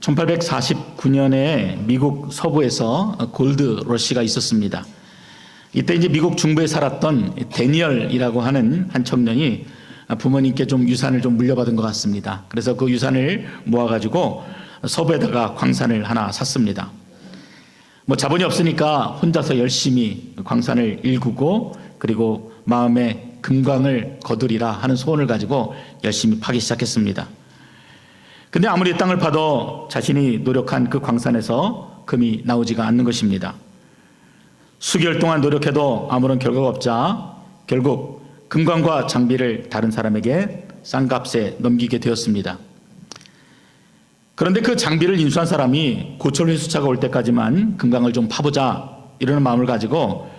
1849년에 미국 서부에서 골드 러시가 있었습니다. 이때 이제 미국 중부에 살았던 데니얼이라고 하는 한 청년이 부모님께 좀 유산을 좀 물려받은 것 같습니다. 그래서 그 유산을 모아가지고 서부에다가 광산을 하나 샀습니다. 뭐 자본이 없으니까 혼자서 열심히 광산을 일구고 그리고 마음에 금광을 거두리라 하는 소원을 가지고 열심히 파기 시작했습니다. 근데 아무리 땅을 파도 자신이 노력한 그 광산에서 금이 나오지가 않는 것입니다. 수개월 동안 노력해도 아무런 결과가 없자 결국 금광과 장비를 다른 사람에게 싼 값에 넘기게 되었습니다. 그런데 그 장비를 인수한 사람이 고철 회수차가 올 때까지만 금광을 좀 파보자 이러는 마음을 가지고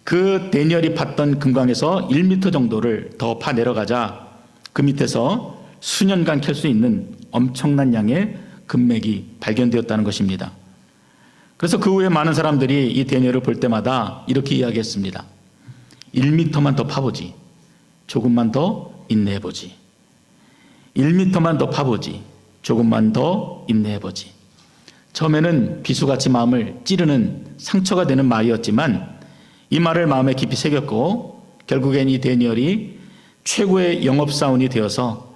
그 데니얼이 팠던 금광에서 1m 정도를 더 파 내려가자 그 밑에서 수년간 캘 수 있는 엄청난 양의 금맥이 발견되었다는 것입니다. 그래서 그 후에 많은 사람들이 이 데니얼을 볼 때마다 이렇게 이야기했습니다. 1m만 더 파보지. 조금만 더 인내해보지. 1m만 더 파보지. 조금만 더 인내해보지. 처음에는 비수같이 마음을 찌르는 상처가 되는 말이었지만 이 말을 마음에 깊이 새겼고 결국엔 이 데니얼이 최고의 영업사원이 되어서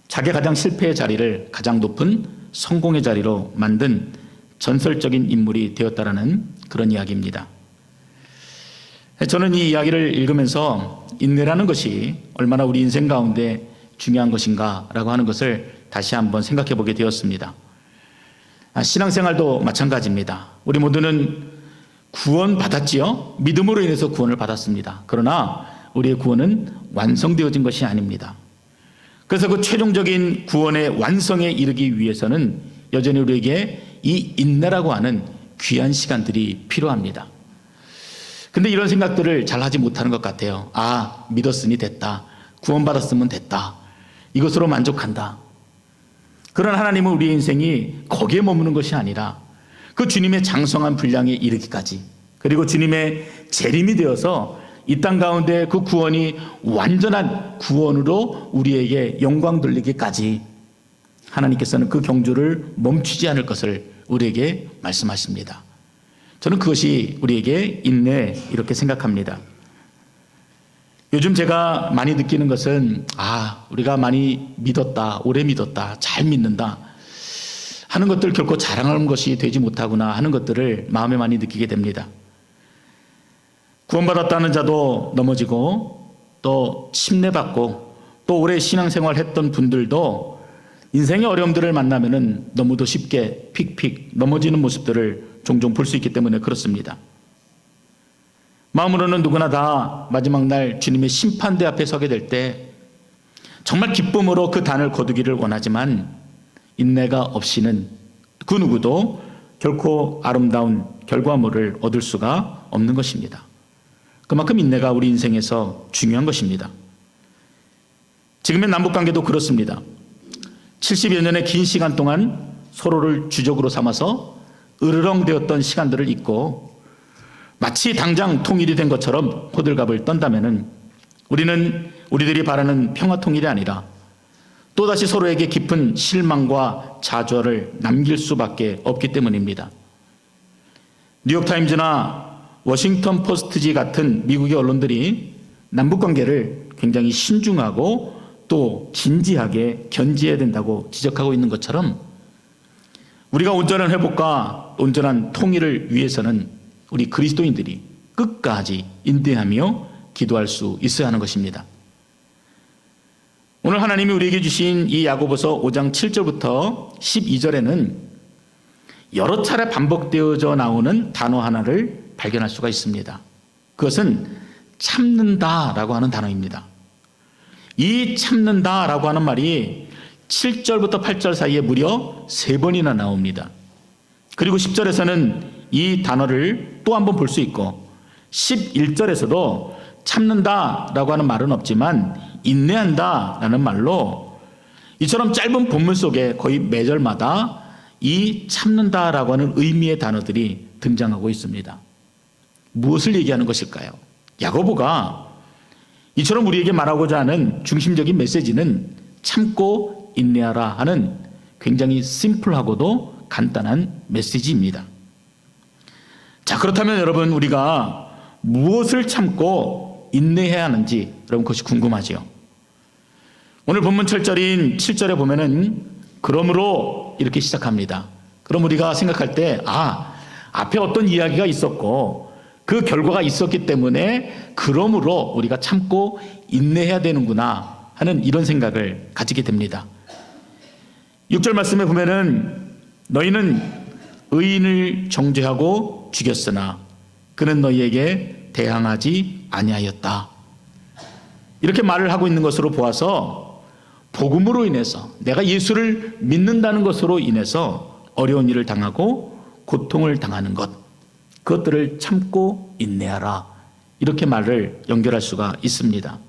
자기 가장 실패의 자리를 가장 높은 성공의 자리로 만든 전설적인 인물이 되었다라는 그런 이야기입니다. 저는 이 이야기를 읽으면서 인내라는 것이 얼마나 우리 인생 가운데 중요한 것인가라고 하는 것을 다시 한번 생각해 보게 되었습니다. 신앙생활도 마찬가지입니다. 우리 모두는 구원 받았지요? 믿음으로 인해서 구원을 받았습니다. 그러나 우리의 구원은 완성되어진 것이 아닙니다. 그래서 그 최종적인 구원의 완성에 이르기 위해서는 여전히 우리에게 이 인내라고 하는 귀한 시간들이 필요합니다. 근데 이런 생각들을 잘 하지 못하는 것 같아요. 아, 믿었으니 됐다. 구원받았으면 됐다. 이것으로 만족한다. 그런 하나님은 우리의 인생이 거기에 머무는 것이 아니라 그 주님의 장성한 분량에 이르기까지 그리고 주님의 재림이 되어서 이 땅 가운데 그 구원이 완전한 구원으로 우리에게 영광 돌리기까지 하나님께서는 그 경주를 멈추지 않을 것을 우리에게 말씀하십니다. 저는 그것이 우리에게 인내 이렇게 생각합니다. 요즘 제가 많이 느끼는 것은 우리가 많이 믿었다, 오래 믿었다, 잘 믿는다 하는 것들 결코 자랑하는 것이 되지 못하구나 하는 것들을 마음에 많이 느끼게 됩니다. 구원받았다는 자도 넘어지고 또 침례받고 또 오래 신앙생활 했던 분들도 인생의 어려움들을 만나면은 너무도 쉽게 픽픽 넘어지는 모습들을 종종 볼 수 있기 때문에 그렇습니다. 마음으로는 누구나 다 마지막 날 주님의 심판대 앞에 서게 될 때 정말 기쁨으로 그 단을 거두기를 원하지만 인내가 없이는 그 누구도 결코 아름다운 결과물을 얻을 수가 없는 것입니다. 그만큼 인내가 우리 인생에서 중요한 것입니다. 지금의 남북관계도 그렇습니다. 70여 년의 긴 시간 동안 서로를 주적으로 삼아서 으르렁대었던 시간들을 잊고 마치 당장 통일이 된 것처럼 호들갑을 떤다면은 우리들이 바라는 평화 통일이 아니라 또다시 서로에게 깊은 실망과 좌절을 남길 수밖에 없기 때문입니다. 뉴욕타임즈나 워싱턴 포스트지 같은 미국의 언론들이 남북관계를 굉장히 신중하고 또 진지하게 견지해야 된다고 지적하고 있는 것처럼 우리가 온전한 회복과 온전한 통일을 위해서는 우리 그리스도인들이 끝까지 인내하며 기도할 수 있어야 하는 것입니다. 오늘 하나님이 우리에게 주신 이 야고보서 5장 7절부터 12절에는 여러 차례 반복되어져 나오는 단어 하나를 발견할 수가 있습니다. 그것은 참는다라고 하는 단어입니다. 이 참는다라고 하는 말이 7절부터 8절 사이에 무려 3번이나 나옵니다. 그리고 10절에서는 이 단어를 또 한 번 볼 수 있고 11절에서도 참는다라고 하는 말은 없지만 인내한다라는 말로 이처럼 짧은 본문 속에 거의 매절마다 이 참는다라고 하는 의미의 단어들이 등장하고 있습니다. 무엇을 얘기하는 것일까요? 야고보가 이처럼 우리에게 말하고자 하는 중심적인 메시지는 참고 인내하라 하는 굉장히 심플하고도 간단한 메시지입니다. 자, 그렇다면 여러분, 우리가 무엇을 참고 인내해야 하는지 여러분 그것이 궁금하죠. 오늘 본문 7절에 보면은 그러므로 이렇게 시작합니다. 그럼 우리가 생각할 때 앞에 어떤 이야기가 있었고 그 결과가 있었기 때문에 그러므로 우리가 참고 인내해야 되는구나 하는 이런 생각을 가지게 됩니다. 6절 말씀에 보면은 너희는 의인을 정죄하고 죽였으나 그는 너희에게 대항하지 아니하였다. 이렇게 말을 하고 있는 것으로 보아서 복음으로 인해서 내가 예수를 믿는다는 것으로 인해서 어려운 일을 당하고 고통을 당하는 것, 그것들을 참고 인내하라. 이렇게 말을 연결할 수가 있습니다.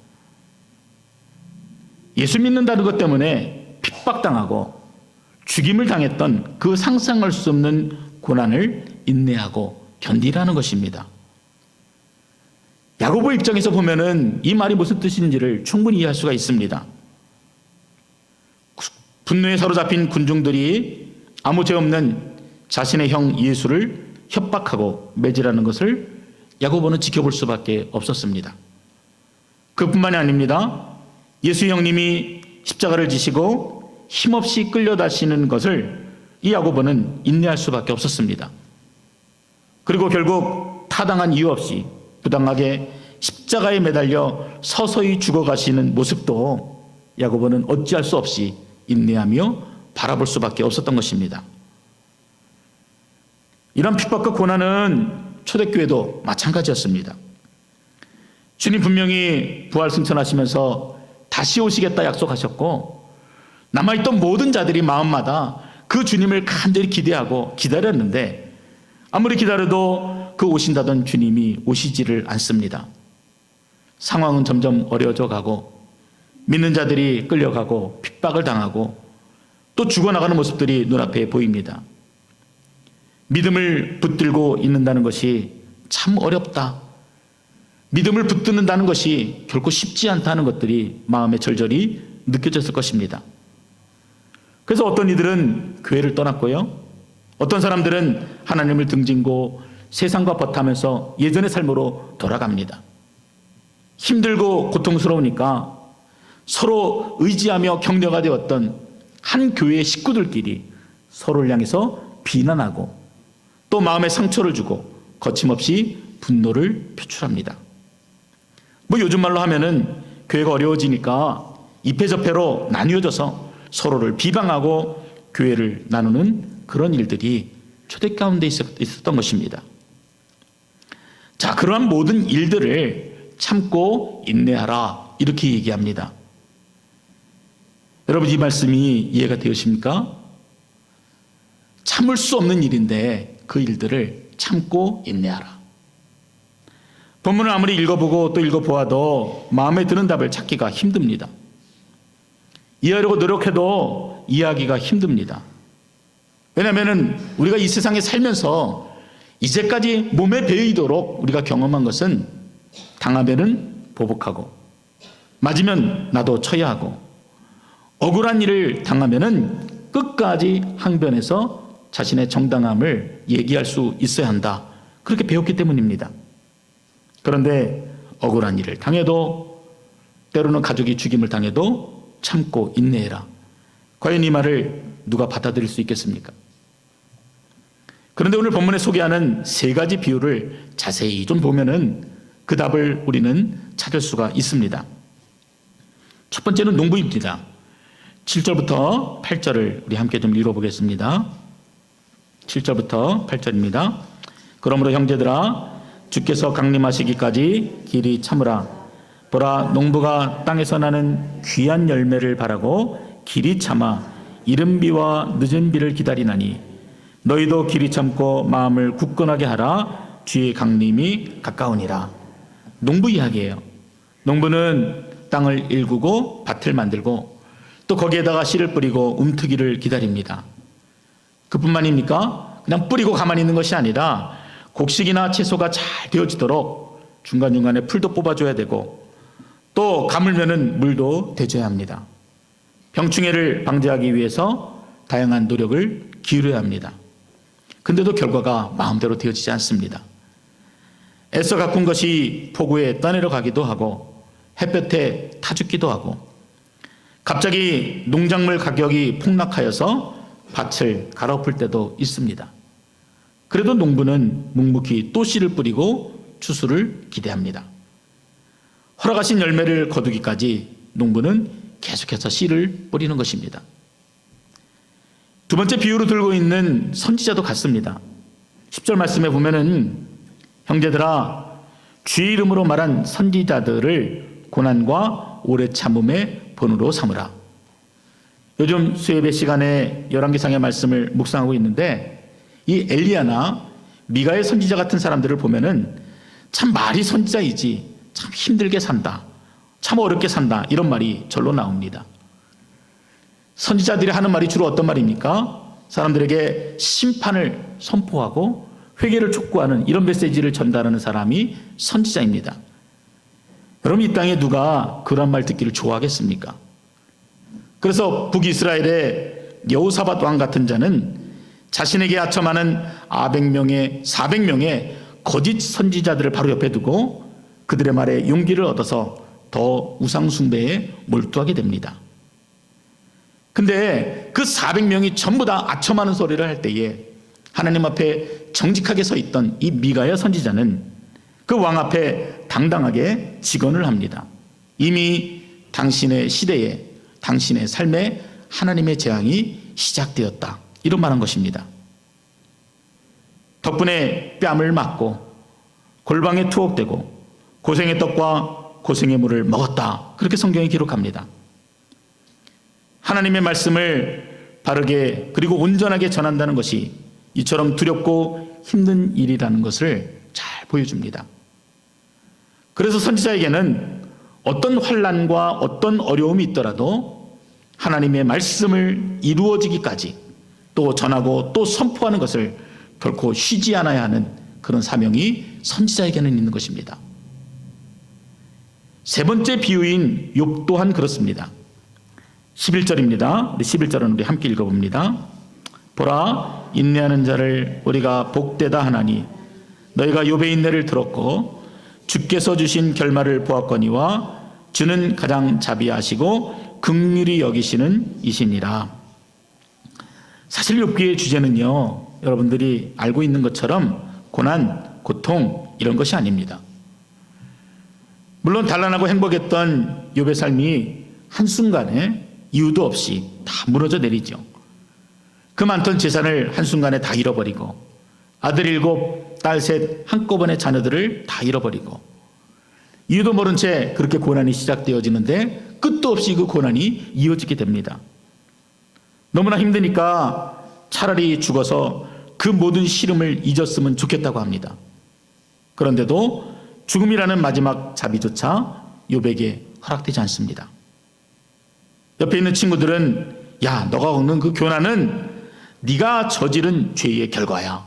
예수 믿는다는 것 때문에 핍박당하고 죽임을 당했던 그 상상할 수 없는 고난을 인내하고 견디라는 것입니다. 야고보 입장에서 보면은 이 말이 무슨 뜻인지를 충분히 이해할 수가 있습니다. 분노에 사로잡힌 군중들이 아무 죄 없는 자신의 형 예수를 협박하고 매질하는 것을 야고보는 지켜볼 수밖에 없었습니다. 그뿐만이 아닙니다. 예수 형님이 십자가를 지시고 힘없이 끌려다시는 것을 이 야고보는 인내할 수밖에 없었습니다. 그리고 결국 타당한 이유 없이 부당하게 십자가에 매달려 서서히 죽어가시는 모습도 야고보는 어찌할 수 없이 인내하며 바라볼 수밖에 없었던 것입니다. 이런 핍박과 고난은 초대교회도 마찬가지였습니다. 주님 분명히 부활 승천하시면서 다시 오시겠다 약속하셨고 남아있던 모든 자들이 마음마다 그 주님을 간절히 기대하고 기다렸는데 아무리 기다려도 그 오신다던 주님이 오시지를 않습니다. 상황은 점점 어려워져 가고 믿는 자들이 끌려가고 핍박을 당하고 또 죽어나가는 모습들이 눈앞에 보입니다. 믿음을 붙들고 있는다는 것이 참 어렵다. 믿음을 붙드는다는 것이 결코 쉽지 않다는 것들이 마음에 절절히 느껴졌을 것입니다. 그래서 어떤 이들은 교회를 떠났고요. 어떤 사람들은 하나님을 등지고 세상과 버타면서 예전의 삶으로 돌아갑니다. 힘들고 고통스러우니까 서로 의지하며 격려가 되었던 한 교회의 식구들끼리 서로를 향해서 비난하고 또 마음에 상처를 주고 거침없이 분노를 표출합니다. 요즘 말로 하면은 교회가 어려워지니까 이패저패로 나뉘어져서 서로를 비방하고 교회를 나누는 그런 일들이 초대 가운데 있었던 것입니다. 자, 그러한 모든 일들을 참고 인내하라 이렇게 얘기합니다. 여러분, 이 말씀이 이해가 되십니까? 참을 수 없는 일인데 그 일들을 참고 인내하라. 본문을 아무리 읽어보고 또 읽어보아도 마음에 드는 답을 찾기가 힘듭니다. 이해하려고 노력해도 이해하기가 힘듭니다. 왜냐하면 우리가 이 세상에 살면서 이제까지 몸에 배이도록 우리가 경험한 것은 당하면은 보복하고 맞으면 나도 쳐야 하고 억울한 일을 당하면은 끝까지 항변해서 자신의 정당함을 얘기할 수 있어야 한다. 그렇게 배웠기 때문입니다. 그런데 억울한 일을 당해도 때로는 가족이 죽임을 당해도 참고 인내해라. 과연 이 말을 누가 받아들일 수 있겠습니까? 그런데 오늘 본문에 소개하는 세 가지 비유를 자세히 좀 보면은 그 답을 우리는 찾을 수가 있습니다. 첫 번째는 농부입니다. 7절부터 8절을 우리 함께 좀 읽어보겠습니다. 7절부터 8절입니다. 그러므로 형제들아 주께서 강림하시기까지 길이 참으라. 보라, 농부가 땅에서 나는 귀한 열매를 바라고 길이 참아 이른 비와 늦은 비를 기다리나니 너희도 길이 참고 마음을 굳건하게 하라. 주의 강림이 가까우니라. 농부 이야기예요. 농부는 땅을 일구고 밭을 만들고 또 거기에다가 씨를 뿌리고 움트기를 기다립니다. 그뿐만입니까? 그냥 뿌리고 가만히 있는 것이 아니라 곡식이나 채소가 잘 되어지도록 중간중간에 풀도 뽑아줘야 되고 또 가물면은 물도 대줘야 합니다. 병충해를 방지하기 위해서 다양한 노력을 기울여야 합니다. 근데도 결과가 마음대로 되어지지 않습니다. 애써 가꾼 것이 폭우에 떠내려가기도 하고 햇볕에 타죽기도 하고 갑자기 농작물 가격이 폭락하여서 밭을 갈아엎을 때도 있습니다. 그래도 농부는 묵묵히 또 씨를 뿌리고 추수를 기대합니다. 허락하신 열매를 거두기까지 농부는 계속해서 씨를 뿌리는 것입니다. 두 번째 비유로 들고 있는 선지자도 같습니다. 10절 말씀에 보면은 형제들아 주의 이름으로 말한 선지자들을 고난과 오래 참음의 본으로 삼으라. 요즘 수예배 시간에 열왕기상의 말씀을 묵상하고 있는데 이 엘리야나 미가의 선지자 같은 사람들을 보면은 참 말이 선지자이지 참 힘들게 산다, 참 어렵게 산다 이런 말이 절로 나옵니다. 선지자들이 하는 말이 주로 어떤 말입니까? 사람들에게 심판을 선포하고 회개를 촉구하는 이런 메시지를 전달하는 사람이 선지자입니다. 여러분, 이 땅에 누가 그런 말 듣기를 좋아하겠습니까? 그래서 북이스라엘의 여호사밧 왕 같은 자는 자신에게 아첨하는 400명의 거짓 선지자들을 바로 옆에 두고 그들의 말에 용기를 얻어서 더 우상 숭배에 몰두하게 됩니다. 근데 그 400명이 전부 다 아첨하는 소리를 할 때에 하나님 앞에 정직하게 서 있던 이 미가야 선지자는 그 왕 앞에 당당하게 직언을 합니다. 이미 당신의 시대에 당신의 삶에 하나님의 재앙이 시작되었다, 이런 말한 것입니다. 덕분에 뺨을 맞고 골방에 투옥되고 고생의 떡과 고생의 물을 먹었다, 그렇게 성경이 기록합니다. 하나님의 말씀을 바르게 그리고 온전하게 전한다는 것이 이처럼 두렵고 힘든 일이라는 것을 잘 보여줍니다. 그래서 선지자에게는 어떤 환난과 어떤 어려움이 있더라도 하나님의 말씀을 이루어지기까지 또 전하고 또 선포하는 것을 결코 쉬지 않아야 하는 그런 사명이 선지자에게는 있는 것입니다. 세 번째 비유인 욥 또한 그렇습니다. 11절입니다. 우리 11절은 우리 함께 읽어봅니다. 보라, 인내하는 자를 우리가 복되다 하나니 너희가 욥의 인내를 들었고 주께서 주신 결말을 보았거니와 주는 가장 자비하시고 긍휼히 여기시는 이시니라. 사실 욥기의 주제는요, 여러분들이 알고 있는 것처럼 고난, 고통 이런 것이 아닙니다. 물론 단란하고 행복했던 욥의 삶이 한순간에 이유도 없이 다 무너져 내리죠. 그 많던 재산을 한순간에 다 잃어버리고 아들 7, 딸 3 한꺼번에 자녀들을 다 잃어버리고 이유도 모른 채 그렇게 고난이 시작되어지는데 끝도 없이 그 고난이 이어지게 됩니다. 너무나 힘드니까 차라리 죽어서 그 모든 시름을 잊었으면 좋겠다고 합니다. 그런데도 죽음이라는 마지막 자비조차 욥에게 허락되지 않습니다. 옆에 있는 친구들은 야, 너가 겪는 그 교난은 네가 저지른 죄의 결과야,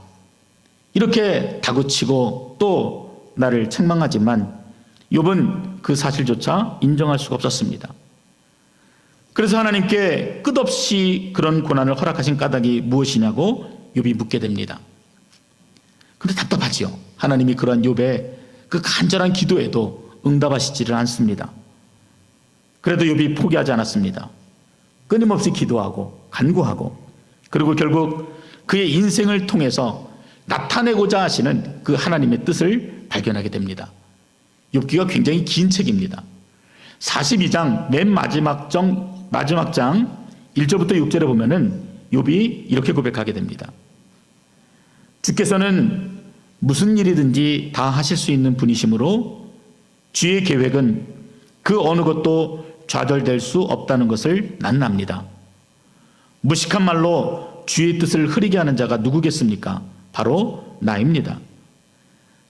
이렇게 다그치고 또 나를 책망하지만 욥은 그 사실조차 인정할 수가 없었습니다. 그래서 하나님께 끝없이 그런 고난을 허락하신 까닭이 무엇이냐고 욥이 묻게 됩니다. 그런데 답답하지요. 하나님이 그러한 욥의 그 간절한 기도에도 응답하시지를 않습니다. 그래도 욥이 포기하지 않았습니다. 끊임없이 기도하고 간구하고 그리고 결국 그의 인생을 통해서 나타내고자 하시는 그 하나님의 뜻을 발견하게 됩니다. 욥기가 굉장히 긴 책입니다. 42장 맨 마지막 장 1절부터 6절에 보면은 욥이 이렇게 고백하게 됩니다. 주께서는 무슨 일이든지 다 하실 수 있는 분이시므로 주의 계획은 그 어느 것도 좌절될 수 없다는 것을 나는 압니다. 무식한 말로 주의 뜻을 흐리게 하는 자가 누구겠습니까? 바로 나입니다.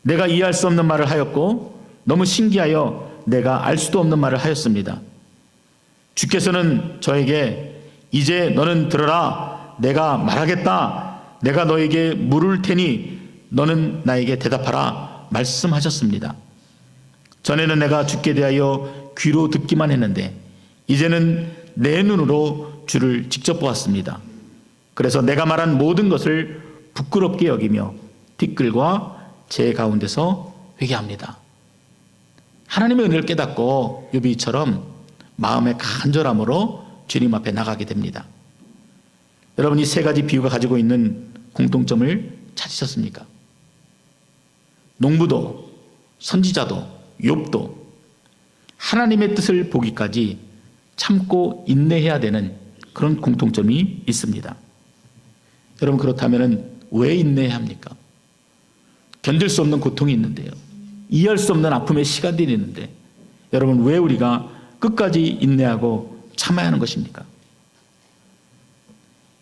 내가 이해할 수 없는 말을 하였고 너무 신기하여 내가 알 수도 없는 말을 하였습니다. 주께서는 저에게 이제 너는 들어라, 내가 말하겠다, 내가 너에게 물을 테니 너는 나에게 대답하라 말씀하셨습니다. 전에는 내가 주께 대하여 귀로 듣기만 했는데 이제는 내 눈으로 주를 직접 보았습니다. 그래서 내가 말한 모든 것을 부끄럽게 여기며 티끌과 재 가운데서 회개합니다. 하나님의 은혜를 깨닫고 욥이처럼 마음의 간절함으로 주님 앞에 나가게 됩니다. 여러분, 이 세 가지 비유가 가지고 있는 공통점을 찾으셨습니까? 농부도 선지자도 욥도 하나님의 뜻을 보기까지 참고 인내해야 되는 그런 공통점이 있습니다. 여러분, 그렇다면 왜 인내해야 합니까? 견딜 수 없는 고통이 있는데요. 이해할 수 없는 아픔의 시간들이 있는데 여러분, 왜 우리가 끝까지 인내하고 참아야 하는 것입니까?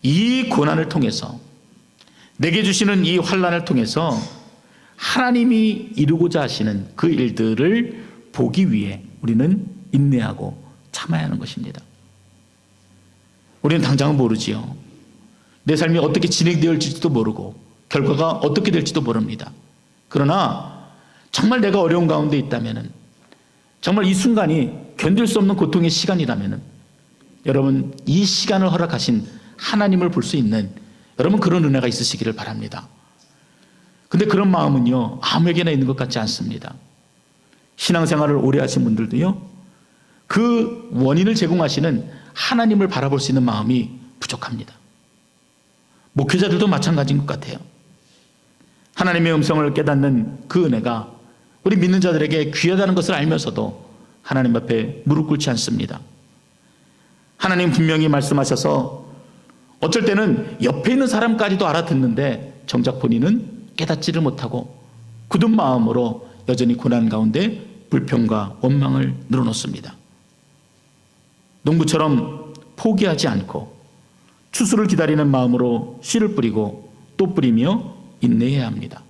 이 고난을 통해서, 내게 주시는 이 환난을 통해서 하나님이 이루고자 하시는 그 일들을 보기 위해 우리는 인내하고 참아야 하는 것입니다. 우리는 당장은 모르지요. 내 삶이 어떻게 진행되어질지도 모르고 결과가 어떻게 될지도 모릅니다. 그러나 정말 내가 어려운 가운데 있다면, 정말 이 순간이 견딜 수 없는 고통의 시간이라면, 여러분, 이 시간을 허락하신 하나님을 볼 수 있는 여러분, 그런 은혜가 있으시기를 바랍니다. 근데 그런 마음은요, 아무에게나 있는 것 같지 않습니다. 신앙생활을 오래 하신 분들도요, 그 원인을 제공하시는 하나님을 바라볼 수 있는 마음이 부족합니다. 목회자들도 마찬가지인 것 같아요. 하나님의 음성을 깨닫는 그 은혜가 우리 믿는 자들에게 귀하다는 것을 알면서도 하나님 앞에 무릎 꿇지 않습니다. 하나님 분명히 말씀하셔서 어쩔 때는 옆에 있는 사람까지도 알아듣는데 정작 본인은 깨닫지를 못하고 굳은 마음으로 여전히 고난 가운데 불평과 원망을 늘어놓습니다. 농부처럼 포기하지 않고 추수를 기다리는 마음으로 씨를 뿌리고 또 뿌리며 인내해야 합니다.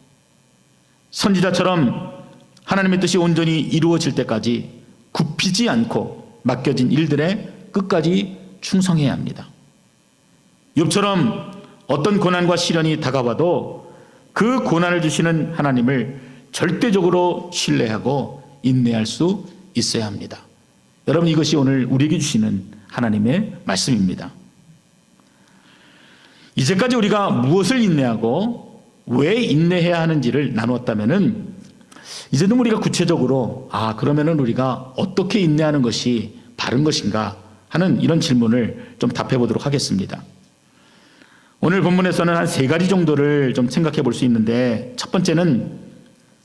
선지자처럼 하나님의 뜻이 온전히 이루어질 때까지 굽히지 않고 맡겨진 일들에 끝까지 충성해야 합니다. 욥처럼 어떤 고난과 시련이 다가와도 그 고난을 주시는 하나님을 절대적으로 신뢰하고 인내할 수 있어야 합니다. 여러분, 이것이 오늘 우리에게 주시는 하나님의 말씀입니다. 이제까지 우리가 무엇을 인내하고 왜 인내해야 하는지를 나누었다면은, 이제는 우리가 구체적으로 그러면은 우리가 어떻게 인내하는 것이 바른 것인가 하는 이런 질문을 좀 답해 보도록 하겠습니다. 오늘 본문에서는 한 세 가지 정도를 좀 생각해 볼 수 있는데, 첫 번째는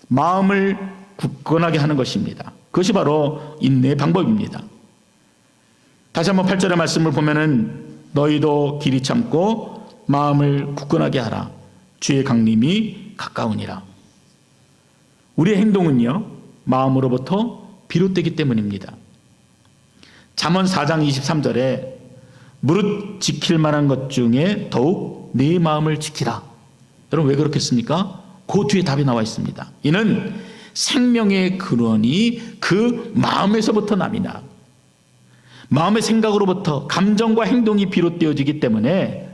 마음을 굳건하게 하는 것입니다. 그것이 바로 인내의 방법입니다. 다시 한번 8절의 말씀을 보면은 너희도 길이 참고 마음을 굳건하게 하라. 주의 강림이 가까우니라. 우리의 행동은요, 마음으로부터 비롯되기 때문입니다. 잠언 4장 23절에 무릇 지킬 만한 것 중에 더욱 네 마음을 지키라. 여러분, 왜 그렇겠습니까? 그 뒤에 답이 나와 있습니다. 이는 생명의 근원이 그 마음에서부터 남이나, 마음의 생각으로부터 감정과 행동이 비롯되어지기 때문에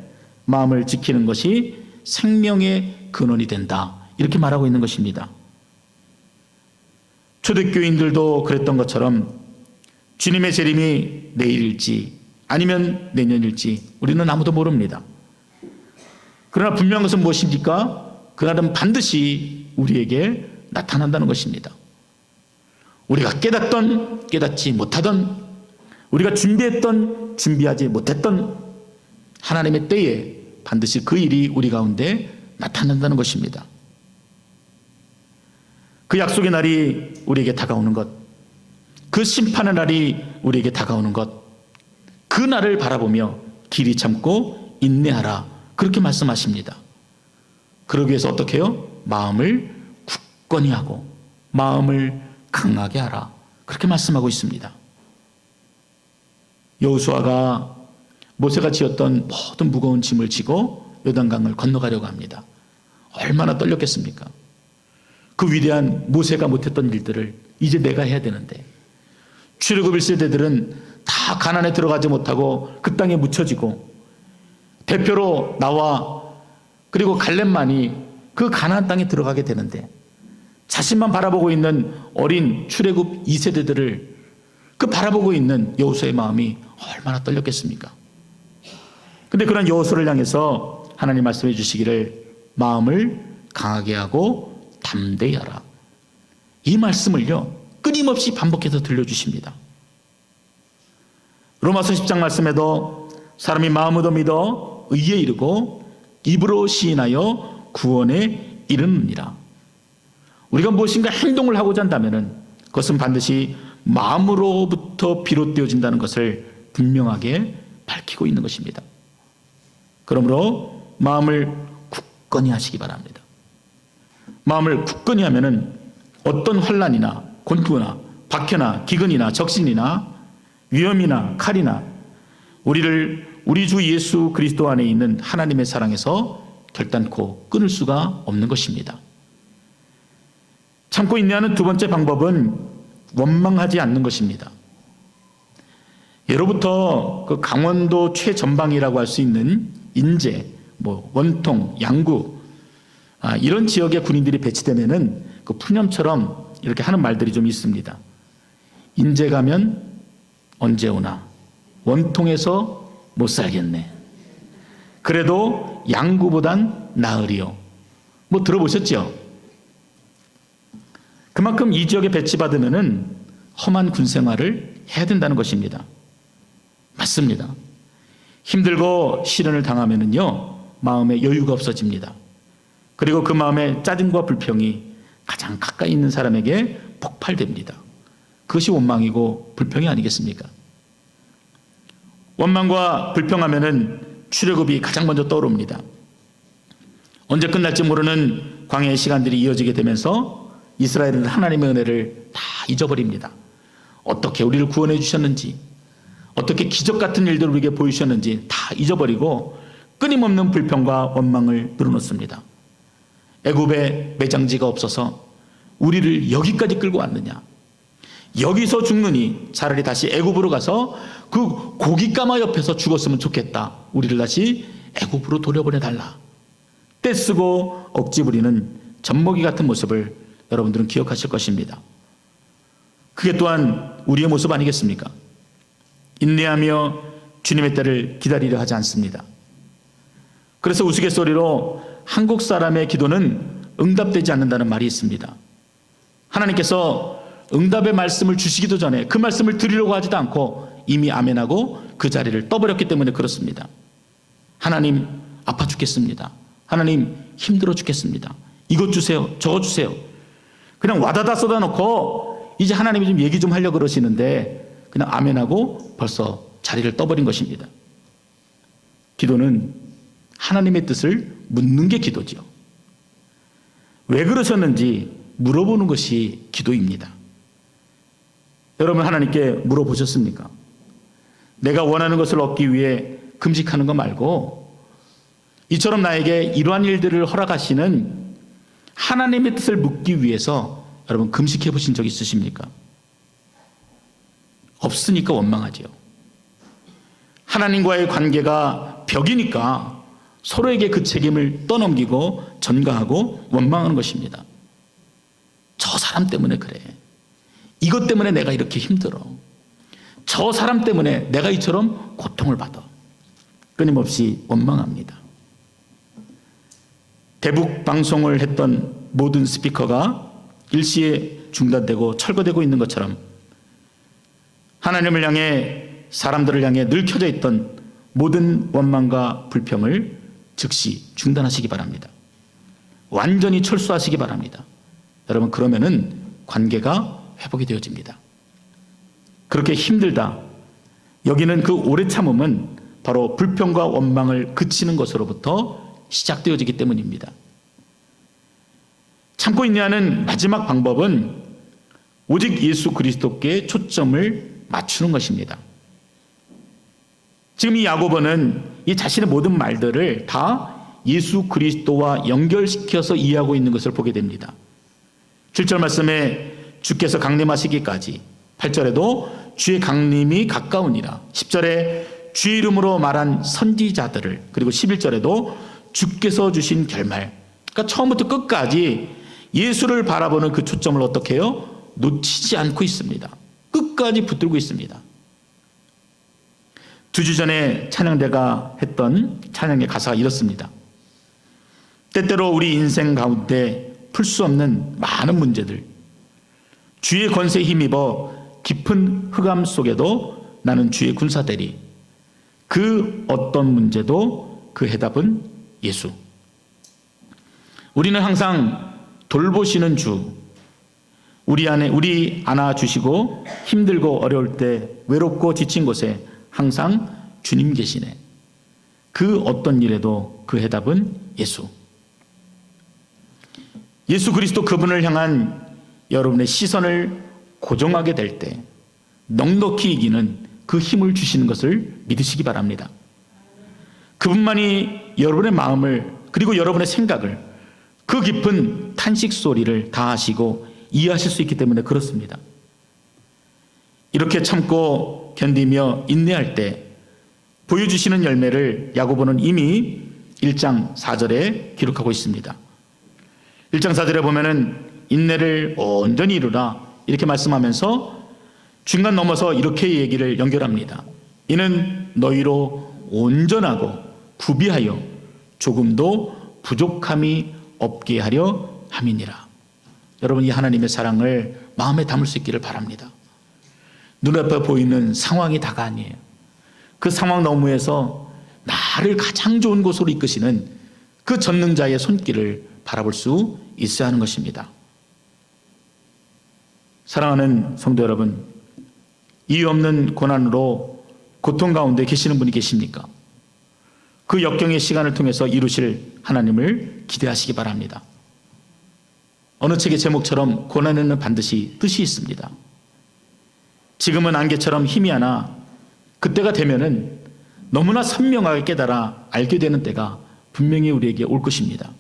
마음을 지키는 것이 생명의 근원이 된다. 이렇게 말하고 있는 것입니다. 초대교인들도 그랬던 것처럼 주님의 재림이 내일일지 아니면 내년일지 우리는 아무도 모릅니다. 그러나 분명한 것은 무엇입니까? 그날은 반드시 우리에게 나타난다는 것입니다. 우리가 깨닫던 깨닫지 못하던, 우리가 준비했던 준비하지 못했던 하나님의 때에 반드시 그 일이 우리 가운데 나타난다는 것입니다. 그 약속의 날이 우리에게 다가오는 것, 그 심판의 날이 우리에게 다가오는 것, 그 날을 바라보며 길이 참고 인내하라. 그렇게 말씀하십니다. 그러기 위해서 어떻게 해요? 마음을 굳건히 하고 마음을 강하게 하라. 그렇게 말씀하고 있습니다. 여호수아가 모세가 지었던 모든 무거운 짐을 지고 요단강을 건너가려고 합니다. 얼마나 떨렸겠습니까? 그 위대한 모세가 못했던 일들을 이제 내가 해야 되는데, 출애굽 1세대들은 다 가나안에 들어가지 못하고 그 땅에 묻혀지고, 대표로 나와 그리고 갈렙만이 그 가나안 땅에 들어가게 되는데, 자신만 바라보고 있는 어린 출애굽 2세대들을 그 바라보고 있는 여호수아의 마음이 얼마나 떨렸겠습니까? 근데 그런 여호수아를 향해서 하나님 말씀해 주시기를 마음을 강하게 하고 담대히 하라. 이 말씀을요 끊임없이 반복해서 들려주십니다. 로마서 10장 말씀에도 사람이 마음으로 믿어 의에 이르고 입으로 시인하여 구원에 이르느니라. 우리가 무엇인가 행동을 하고자 한다면 그것은 반드시 마음으로부터 비롯되어진다는 것을 분명하게 밝히고 있는 것입니다. 그러므로 마음을 굳건히 하시기 바랍니다. 마음을 굳건히 하면은 어떤 환난이나 곤고나 박해나 기근이나 적신이나 위험이나 칼이나 우리를 우리 주 예수 그리스도 안에 있는 하나님의 사랑에서 결단코 끊을 수가 없는 것입니다. 참고 인내하는 두 번째 방법은 원망하지 않는 것입니다. 예로부터 그 강원도 최전방이라고 할 수 있는 인제, 원통, 양구 이런 지역의 군인들이 배치되면은 그 푸념처럼 이렇게 하는 말들이 좀 있습니다. 인제 가면 언제 오나, 원통에서 못 살겠네. 그래도 양구보단 나으리요. 들어보셨죠? 그만큼 이 지역에 배치받으면은 험한 군 생활을 해야 된다는 것입니다. 맞습니다. 힘들고 시련을 당하면은요 마음에 여유가 없어집니다. 그리고 그 마음에 짜증과 불평이 가장 가까이 있는 사람에게 폭발됩니다. 그것이 원망이고 불평이 아니겠습니까? 원망과 불평하면은 출애굽이 가장 먼저 떠오릅니다. 언제 끝날지 모르는 광야의 시간들이 이어지게 되면서 이스라엘은 하나님의 은혜를 다 잊어버립니다. 어떻게 우리를 구원해 주셨는지, 어떻게 기적 같은 일들을 우리에게 보이셨는지 다 잊어버리고 끊임없는 불평과 원망을 늘어놓습니다. 애굽에 매장지가 없어서 우리를 여기까지 끌고 왔느냐, 여기서 죽느니 차라리 다시 애굽으로 가서 그 고깃가마 옆에서 죽었으면 좋겠다. 우리를 다시 애굽으로 돌려보내달라. 떼쓰고 억지 부리는 젖먹이 같은 모습을 여러분들은 기억하실 것입니다. 그게 또한 우리의 모습 아니겠습니까? 인내하며 주님의 때를 기다리려 하지 않습니다. 그래서 우스갯소리로 한국 사람의 기도는 응답되지 않는다는 말이 있습니다. 하나님께서 응답의 말씀을 주시기도 전에 그 말씀을 드리려고 하지도 않고 이미 아멘하고 그 자리를 떠버렸기 때문에 그렇습니다. 하나님 아파 죽겠습니다. 하나님 힘들어 죽겠습니다. 이것 주세요. 저것 주세요. 그냥 와다다 쏟아놓고 이제 하나님이 좀 얘기 좀 하려고 그러시는데 그냥 아멘하고 벌써 자리를 떠버린 것입니다. 기도는 하나님의 뜻을 묻는 게 기도죠. 왜 그러셨는지 물어보는 것이 기도입니다. 여러분 하나님께 물어보셨습니까? 내가 원하는 것을 얻기 위해 금식하는 거 말고 이처럼 나에게 이러한 일들을 허락하시는 하나님의 뜻을 묻기 위해서 여러분 금식해 보신 적 있으십니까? 없으니까 원망하죠. 하나님과의 관계가 벽이니까 서로에게 그 책임을 떠넘기고 전가하고 원망하는 것입니다. 저 사람 때문에 그래. 이것 때문에 내가 이렇게 힘들어. 저 사람 때문에 내가 이처럼 고통을 받아. 끊임없이 원망합니다. 대북 방송을 했던 모든 스피커가 일시에 중단되고 철거되고 있는 것처럼 하나님을 향해 사람들을 향해 늘 켜져 있던 모든 원망과 불평을 즉시 중단하시기 바랍니다. 완전히 철수하시기 바랍니다. 여러분 그러면은 관계가 회복이 되어집니다. 그렇게 힘들다 여기는 그 오래 참음은 바로 불평과 원망을 그치는 것으로부터 시작되어지기 때문입니다. 참고 인내하는 마지막 방법은 오직 예수 그리스도께 초점을 맞추는 것입니다. 지금 이 야고보는 이 자신의 모든 말들을 다 예수 그리스도와 연결시켜서 이해하고 있는 것을 보게 됩니다. 7절 말씀에 주께서 강림하시기까지, 8절에도 주의 강림이 가까우니라, 10절에 주의 이름으로 말한 선지자들을, 그리고 11절에도 주께서 주신 결말. 그러니까 처음부터 끝까지 예수를 바라보는 그 초점을 어떻게 해요? 놓치지 않고 있습니다. 끝까지 붙들고 있습니다. 2주 전에 찬양대가 했던 찬양의 가사가 이렇습니다. 때때로 우리 인생 가운데 풀 수 없는 많은 문제들, 주의 권세에 힘입어 깊은 흑암 속에도 나는 주의 군사대리. 그 어떤 문제도 그 해답은 예수. 우리는 항상 돌보시는 주, 우리 안아주시고 힘들고 어려울 때 외롭고 지친 곳에 항상 주님 계시네. 그 어떤 일에도 그 해답은 예수. 예수 그리스도 그분을 향한 여러분의 시선을 고정하게 될 때 넉넉히 이기는 그 힘을 주시는 것을 믿으시기 바랍니다. 그분만이 여러분의 마음을 그리고 여러분의 생각을 그 깊은 탄식 소리를 다 아시고 이해하실 수 있기 때문에 그렇습니다. 이렇게 참고 견디며 인내할 때 보여주시는 열매를 야고보는 이미 1장 4절에 기록하고 있습니다. 1장 4절에 보면은 인내를 온전히 이루라 이렇게 말씀하면서 중간 넘어서 이렇게 얘기를 연결합니다. 이는 너희로 온전하고 구비하여 조금도 부족함이 없게 하려 함이니라. 여러분, 이 하나님의 사랑을 마음에 담을 수 있기를 바랍니다. 눈앞에 보이는 상황이 다가 아니에요. 그 상황 너머에서 나를 가장 좋은 곳으로 이끄시는 그 전능자의 손길을 바라볼 수 있어야 하는 것입니다. 사랑하는 성도 여러분, 이유 없는 고난으로 고통 가운데 계시는 분이 계십니까? 그 역경의 시간을 통해서 이루실 하나님을 기대하시기 바랍니다. 어느 책의 제목처럼 고난에는 반드시 뜻이 있습니다. 지금은 안개처럼 희미하나 그때가 되면은 너무나 선명하게 깨달아 알게 되는 때가 분명히 우리에게 올 것입니다.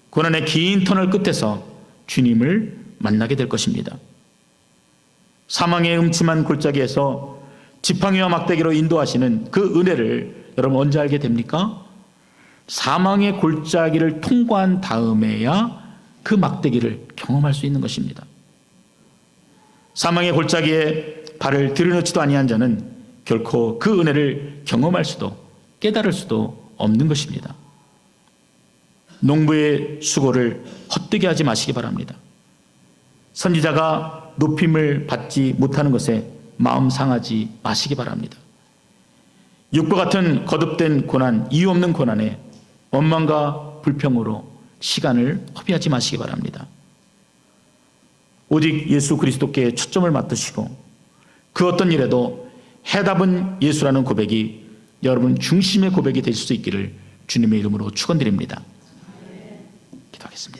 고난의 긴 터널 끝에서 주님을 만나게 될 것입니다. 사망의 음침한 골짜기에서 지팡이와 막대기로 인도하시는 그 은혜를 여러분 언제 알게 됩니까? 사망의 골짜기를 통과한 다음에야 그 막대기를 경험할 수 있는 것입니다. 사망의 골짜기에 발을 들여놓지도 아니한 자는 결코 그 은혜를 경험할 수도 깨달을 수도 없는 것입니다. 농부의 수고를 헛되게 하지 마시기 바랍니다. 선지자가 높임을 받지 못하는 것에 마음 상하지 마시기 바랍니다. 육과 같은 거듭된 고난, 이유 없는 고난에 원망과 불평으로 시간을 허비하지 마시기 바랍니다. 오직 예수 그리스도께 초점을 맞추시고 그 어떤 일에도 해답은 예수라는 고백이 여러분 중심의 고백이 될 수 있기를 주님의 이름으로 축원드립니다. 기도하겠습니다.